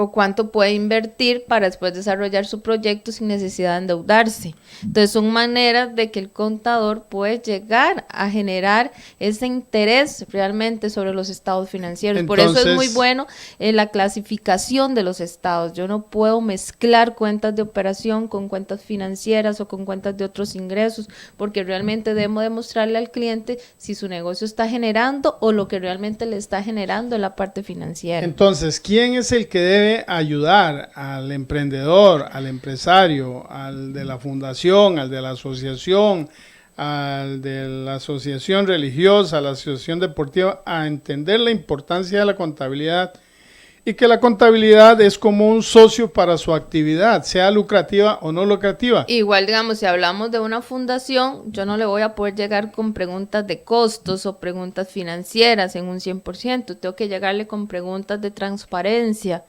O cuánto puede invertir para después desarrollar su proyecto sin necesidad de endeudarse. Entonces son maneras de que el contador puede llegar a generar ese interés realmente sobre los estados financieros. Entonces, por eso es muy bueno la clasificación de los estados. Yo no puedo mezclar cuentas de operación con cuentas financieras o con cuentas de otros ingresos, porque realmente debemos demostrarle al cliente si su negocio está generando o lo que realmente le está generando en la parte financiera. Entonces, ¿quién es el que debe ayudar al emprendedor, al empresario, al de la fundación, al de la asociación, al de la asociación religiosa, a la asociación deportiva, a entender la importancia de la contabilidad y que la contabilidad es como un socio para su actividad, sea lucrativa o no lucrativa? Igual, digamos, si hablamos de una fundación, yo no le voy a poder llegar con preguntas de costos o preguntas financieras en un 100%, tengo que llegarle con preguntas de transparencia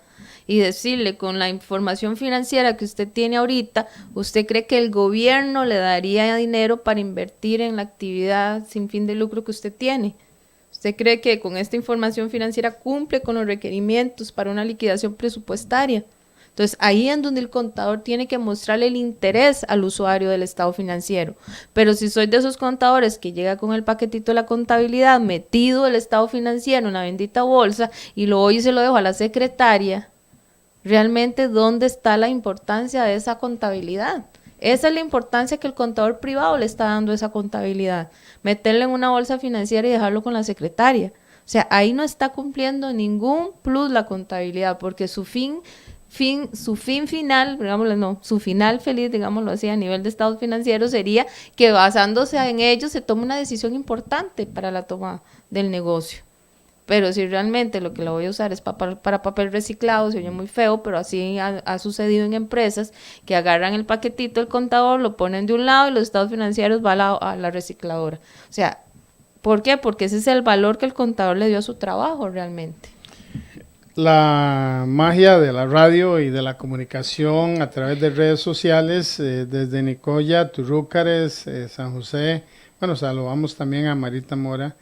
y decirle, con la información financiera que usted tiene ahorita, ¿usted cree que el gobierno le daría dinero para invertir en la actividad sin fin de lucro que usted tiene? ¿Usted cree que con esta información financiera cumple con los requerimientos para una liquidación presupuestaria? Entonces, ahí es donde el contador tiene que mostrarle el interés al usuario del estado financiero. Pero si soy de esos contadores que llega con el paquetito de la contabilidad, metido el estado financiero en la bendita bolsa y lo voy y se lo dejo a la secretaria, realmente, ¿dónde está la importancia de esa contabilidad? Esa es la importancia que el contador privado le está dando a esa contabilidad. Meterle en una bolsa financiera y dejarlo con la secretaria. O sea, ahí no está cumpliendo ningún plus la contabilidad, porque su fin final, digámoslo, no, su final feliz, digámoslo así, a nivel de estados financieros sería que basándose en ellos se tome una decisión importante para la toma del negocio. Pero si realmente lo que lo voy a usar es para papel reciclado, se oye muy feo, pero así ha sucedido en empresas que agarran el paquetito del contador, lo ponen de un lado y los estados financieros van a la recicladora. O sea, ¿por qué? Porque ese es el valor que el contador le dio a su trabajo realmente. La magia de la radio y de la comunicación a través de redes sociales, desde Nicoya, Turrúcares, San José, bueno, saludamos también a Marita Mora,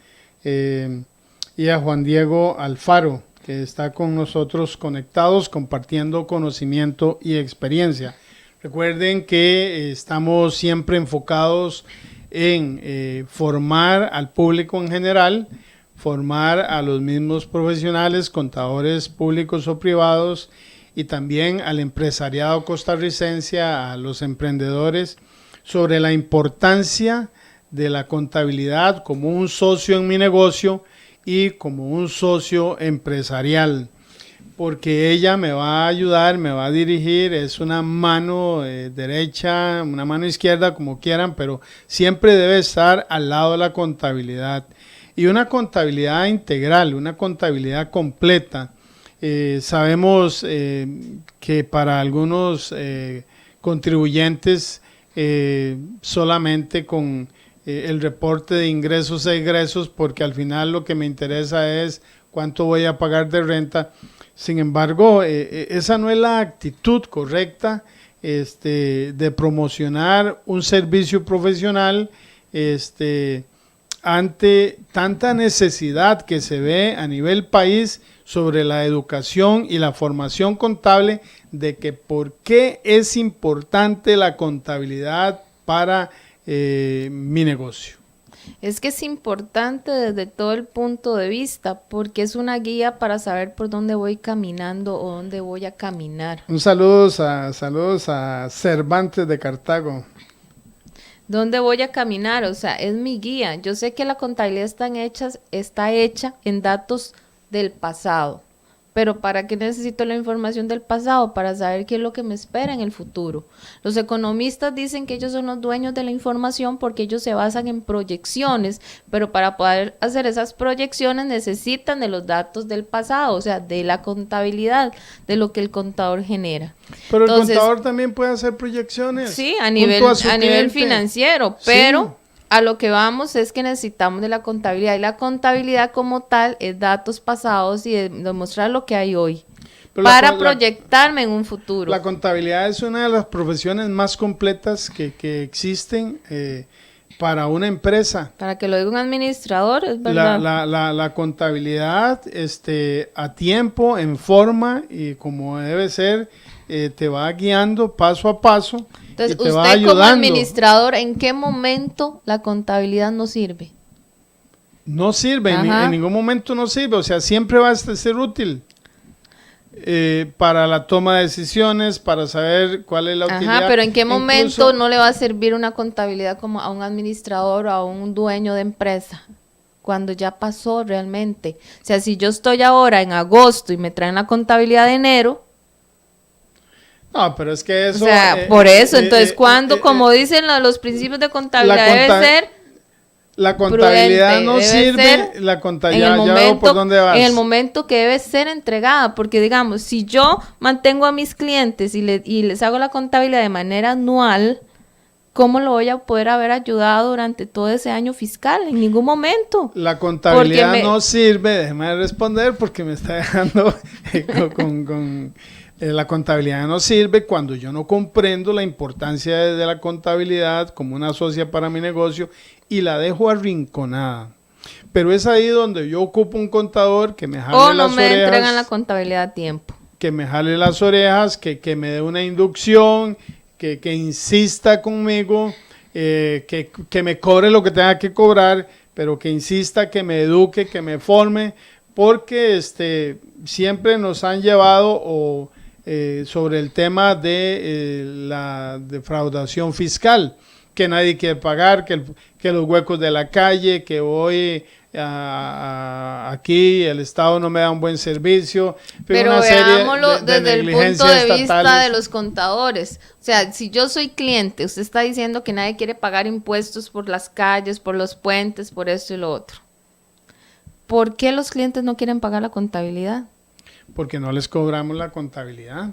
y a Juan Diego Alfaro, que está con nosotros conectados, compartiendo conocimiento y experiencia. Recuerden que estamos siempre enfocados en formar al público en general, formar a los mismos profesionales, contadores públicos o privados, y también al empresariado costarricense, a los emprendedores, sobre la importancia de la contabilidad como un socio en mi negocio y como un socio empresarial, porque ella me va a ayudar, me va a dirigir, es una mano derecha, una mano izquierda, como quieran, pero siempre debe estar al lado de la contabilidad. Y una contabilidad integral, una contabilidad completa. Sabemos que para algunos contribuyentes solamente con el reporte de ingresos e egresos, porque al final lo que me interesa es cuánto voy a pagar de renta. Sin embargo, esa no es la actitud correcta de promocionar un servicio profesional ante tanta necesidad que se ve a nivel país sobre la educación y la formación contable, de que por qué es importante la contabilidad para mi negocio. Es que es importante desde todo el punto de vista, porque es una guía para saber por dónde voy caminando o dónde voy a caminar. Un saludos a Cervantes de Cartago. ¿Dónde voy a caminar? O sea, es mi guía. Yo sé que la contabilidad está hecha en datos del pasado, pero ¿para qué necesito la información del pasado? Para saber qué es lo que me espera en el futuro. Los economistas dicen que ellos son los dueños de la información porque ellos se basan en proyecciones, pero para poder hacer esas proyecciones necesitan de los datos del pasado, o sea, de la contabilidad, de lo que el contador genera. Pero entonces, el contador también puede hacer proyecciones. Sí, a nivel financiero, pero sí. A lo que vamos es que necesitamos de la contabilidad, y la contabilidad como tal es datos pasados y demostrar lo que hay hoy, pero para proyectarme en un futuro. La contabilidad es una de las profesiones más completas que existen para una empresa. Para que lo diga un administrador, es verdad. La contabilidad a tiempo, en forma y como debe ser, te va guiando paso a paso. Entonces, usted como administrador, ¿en qué momento la contabilidad no sirve? No sirve, en ningún momento no sirve, o sea, siempre va a ser útil para la toma de decisiones, para saber cuál es la utilidad. Pero ¿en qué momento no le va a servir una contabilidad como a un administrador o a un dueño de empresa? Cuando ya pasó realmente. O sea, si yo estoy ahora en agosto y me traen la contabilidad de enero. No, pero es que eso... O sea, por eso, entonces, cuando, como dicen los principios de contabilidad, debe ser... La contabilidad prudente, no sirve, la contabilidad, ya veo por dónde vas. En el momento que debe ser entregada, porque digamos, si yo mantengo a mis clientes y les hago la contabilidad de manera anual, ¿cómo lo voy a poder haber ayudado durante todo ese año fiscal? En ningún momento. La contabilidad no sirve, déjeme responder porque me está dejando la contabilidad no sirve cuando yo no comprendo la importancia de la contabilidad como una socia para mi negocio y la dejo arrinconada. Pero es ahí donde yo ocupo un contador que me jale las orejas. O no me entregan la contabilidad a tiempo. Que me jale las orejas, que me dé una inducción, que insista conmigo, que me cobre lo que tenga que cobrar, pero que insista, que me eduque, que me forme, porque siempre nos han llevado sobre el tema de la defraudación fiscal, que nadie quiere pagar, que los huecos de la calle, que hoy aquí el Estado no me da un buen servicio. Pero veámoslo desde el punto de vista de los contadores. O sea, si yo soy cliente, usted está diciendo que nadie quiere pagar impuestos por las calles, por los puentes, por esto y lo otro. ¿Por qué los clientes no quieren pagar la contabilidad? Porque no les cobramos la contabilidad.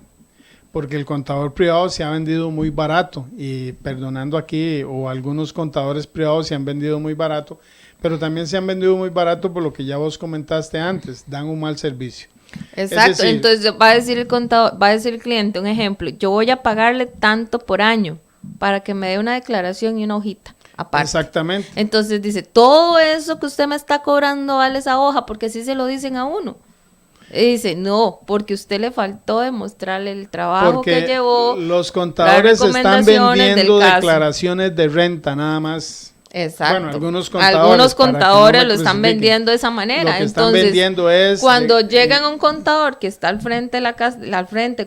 Porque el contador privado se ha vendido muy barato, y perdonando aquí, o algunos contadores privados se han vendido muy barato, pero también se han vendido muy barato por lo que ya vos comentaste antes, dan un mal servicio. Exacto, es decir, entonces va a decir el contador, va a decir el cliente, un ejemplo, yo voy a pagarle tanto por año para que me dé una declaración y una hojita aparte. Exactamente. Entonces dice, todo eso que usted me está cobrando vale esa hoja, porque así se lo dicen a uno. Y dice, no, porque usted le faltó demostrarle el trabajo que llevó. Los contadores están vendiendo declaraciones de renta nada más. Exacto. Bueno, algunos contadores lo están vendiendo de esa manera. Lo que están vendiendo es... Cuando llegan a un contador que está al frente de la casa,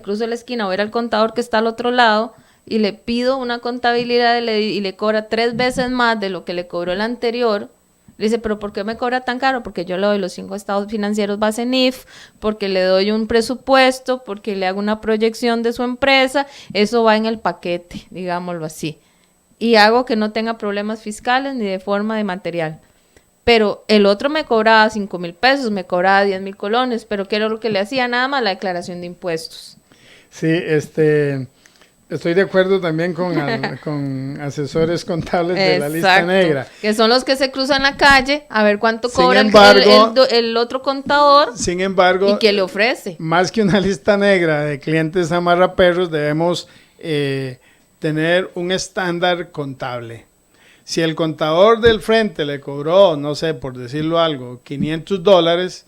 cruzo la esquina, o ver al contador que está al otro lado, y le pido una contabilidad y le cobra 3 veces más de lo que le cobró el anterior. Le dice, ¿pero por qué me cobra tan caro? Porque yo le doy los 5 estados financieros base NIF, porque le doy un presupuesto, porque le hago una proyección de su empresa, eso va en el paquete, digámoslo así. Y hago que no tenga problemas fiscales ni de forma de material. Pero el otro me cobraba 5,000 pesos, me cobraba 10,000 colones, pero ¿qué era lo que le hacía? Nada más la declaración de impuestos. Sí, Estoy de acuerdo también con asesores contables de la lista negra. Que son los que se cruzan la calle a ver cuánto Sin cobra embargo, el otro contador. Sin embargo, ¿y qué le ofrece? Más que una lista negra de clientes amarraperros, debemos tener un estándar contable. Si el contador del frente le cobró, no sé, por decirlo algo, $500,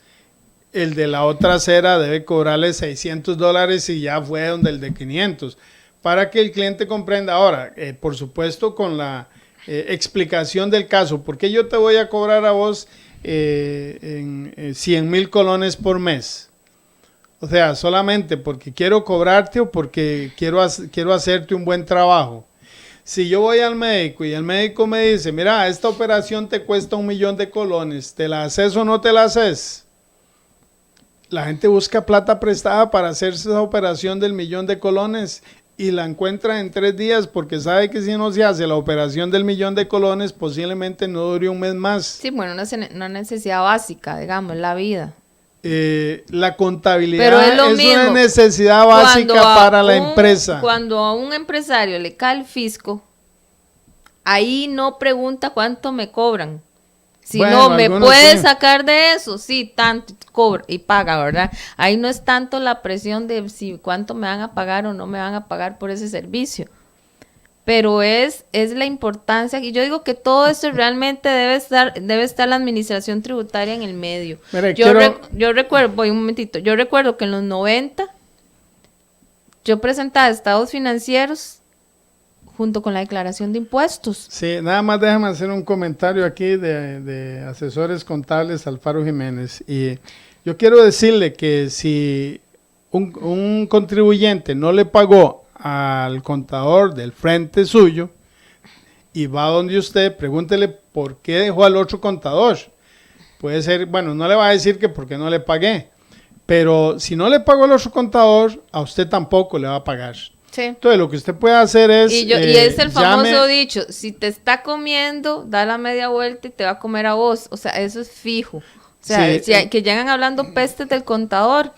el de la otra acera debe cobrarle $600 y ya fue donde el de 500, para que el cliente comprenda. Ahora, por supuesto, con la explicación del caso, ¿por qué yo te voy a cobrar a vos 100,000 colones por mes? O sea, solamente porque quiero cobrarte o porque quiero hacerte un buen trabajo. Si yo voy al médico y el médico me dice, mira, esta operación te cuesta 1,000,000 de colones, ¿te la haces o no te la haces? La gente busca plata prestada para hacer esa operación del 1,000,000 de colones y la encuentra en 3 días porque sabe que si no se hace la operación del 1,000,000 de colones, posiblemente no dure un mes más. Sí, bueno, una necesidad básica, digamos, la vida. La contabilidad Pero es una necesidad básica para la empresa. Cuando a un empresario le cae el fisco, ahí no pregunta cuánto me cobran. Si bueno, no, me puede sacar de eso, sí, tanto cobra y paga, ¿verdad? Ahí no es tanto la presión de si cuánto me van a pagar o no me van a pagar por ese servicio. Pero es la importancia, y yo digo que todo esto realmente debe estar la administración tributaria en el medio. Mire, yo recuerdo, voy un momentito, yo recuerdo que en los 90 yo presentaba estados financieros junto con la declaración de impuestos. Sí, nada más déjame hacer un comentario aquí de asesores contables Alfaro Jiménez. Y yo quiero decirle que si un contribuyente no le pagó al contador del frente suyo y va donde usted, pregúntele por qué dejó al otro contador. Puede ser, bueno, no le va a decir que porque no le pagué, pero si no le pagó al otro contador, a usted tampoco le va a pagar. Sí. Entonces lo que usted puede hacer es y es el famoso dicho, si te está comiendo, da la media vuelta y te va a comer a vos. O sea, eso es fijo. O sea, que llegan hablando pestes del contador,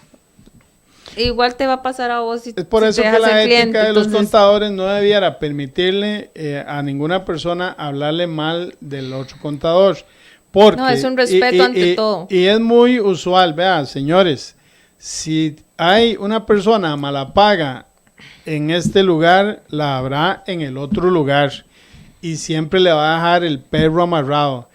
igual te va a pasar a vos. Si es por eso que la ética de los contadores no debiera permitirle a ninguna persona hablarle mal del otro contador. Porque, no, es un respeto ante todo. Y es muy usual, vean, señores, si hay una persona mala paga en este lugar, la habrá en el otro lugar y siempre le va a dejar el perro amarrado.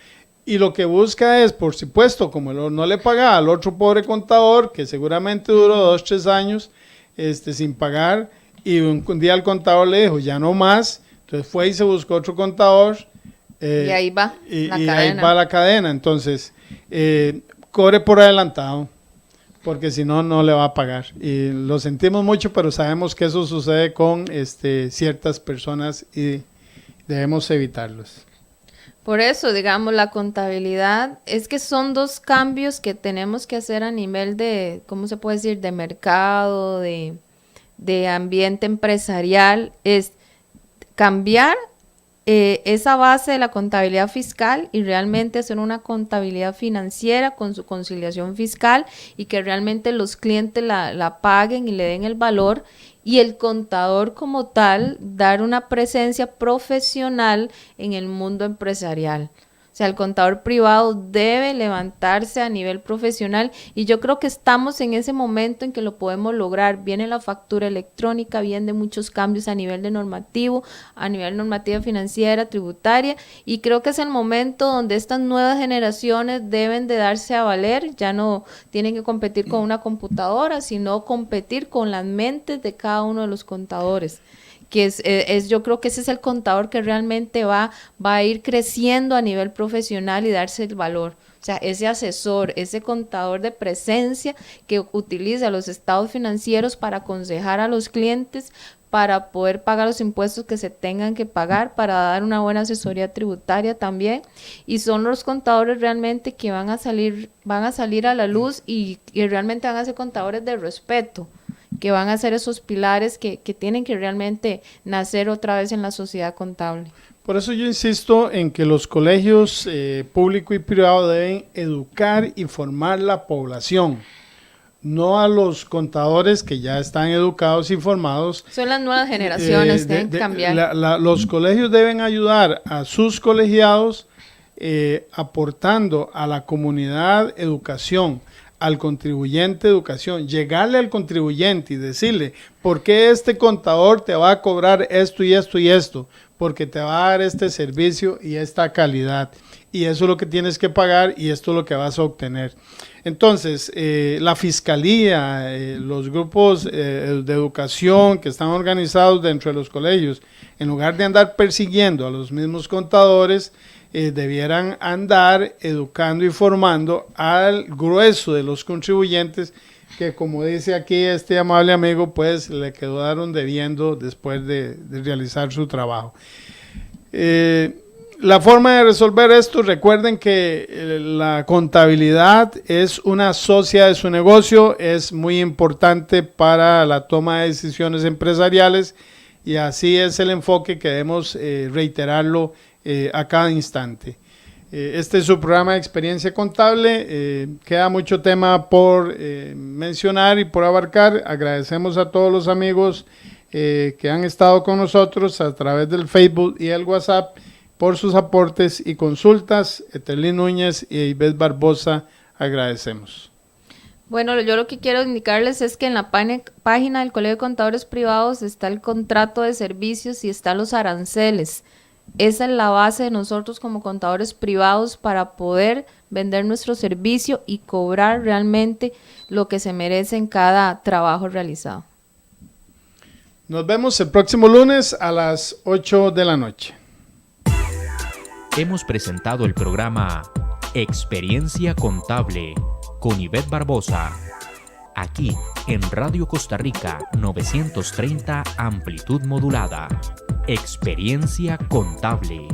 Y lo que busca es, por supuesto, como no le pagaba al otro pobre contador, que seguramente duró 2, 3 años sin pagar, y un día el contador le dijo, ya no más, entonces fue y se buscó otro contador. Y ahí va ahí va la cadena. Entonces, cobre por adelantado, porque si no, no le va a pagar. Y lo sentimos mucho, pero sabemos que eso sucede con ciertas personas y debemos evitarlos. Por eso, digamos, la contabilidad es que son 2 cambios que tenemos que hacer a nivel de, ¿cómo se puede decir?, de mercado, de ambiente empresarial, es cambiar esa base de la contabilidad fiscal y realmente hacer una contabilidad financiera con su conciliación fiscal y que realmente los clientes la paguen y le den el valor, y el contador como tal dar una presencia profesional en el mundo empresarial. O sea, el contador privado debe levantarse a nivel profesional y yo creo que estamos en ese momento en que lo podemos lograr. Viene la factura electrónica, vienen muchos cambios a nivel de normativo, a nivel normativa financiera, tributaria, y creo que es el momento donde estas nuevas generaciones deben de darse a valer. Ya no tienen que competir con una computadora, sino competir con las mentes de cada uno de los contadores. Que yo creo que ese es el contador que realmente va a ir creciendo a nivel profesional y darse el valor. O sea, ese asesor, ese contador de presencia que utiliza los estados financieros para aconsejar a los clientes, para poder pagar los impuestos que se tengan que pagar, para dar una buena asesoría tributaria también. Y son los contadores realmente que van a salir a la luz y realmente van a ser contadores de respeto, que van a ser esos pilares que tienen que realmente nacer otra vez en la sociedad contable. Por eso yo insisto en que los colegios público y privado deben educar y formar la población, no a los contadores que ya están educados y formados. Son las nuevas generaciones que tienen que cambiar. Los colegios deben ayudar a sus colegiados aportando a la comunidad educación, al contribuyente educación, llegarle al contribuyente y decirle, ¿por qué este contador te va a cobrar esto y esto y esto? Porque te va a dar este servicio y esta calidad. Y eso es lo que tienes que pagar y esto es lo que vas a obtener. Entonces, la fiscalía, los grupos de educación que están organizados dentro de los colegios, en lugar de andar persiguiendo a los mismos contadores, debieran andar educando y formando al grueso de los contribuyentes que, como dice aquí este amable amigo, pues le quedaron debiendo después de realizar su trabajo. La forma de resolver esto, recuerden que la contabilidad es una socia de su negocio, es muy importante para la toma de decisiones empresariales y así es el enfoque que debemos reiterarlo a cada instante. Este es su programa de Experiencia Contable. Queda mucho tema por mencionar y por abarcar. Agradecemos a todos los amigos que han estado con nosotros a través del Facebook y el WhatsApp por sus aportes y consultas. Eterlyn Núñez y Ivette Barbosa, agradecemos. Bueno, yo lo que quiero indicarles es que en la página del Colegio de Contadores Privados está el contrato de servicios y están los aranceles. Esa es la base de nosotros como contadores privados para poder vender nuestro servicio y cobrar realmente lo que se merece en cada trabajo realizado. Nos vemos el próximo lunes a las 8 de la noche. Hemos presentado el programa Experiencia Contable con Ivette Barbosa, aquí en Radio Costa Rica 930 amplitud modulada. Experiencia Contable.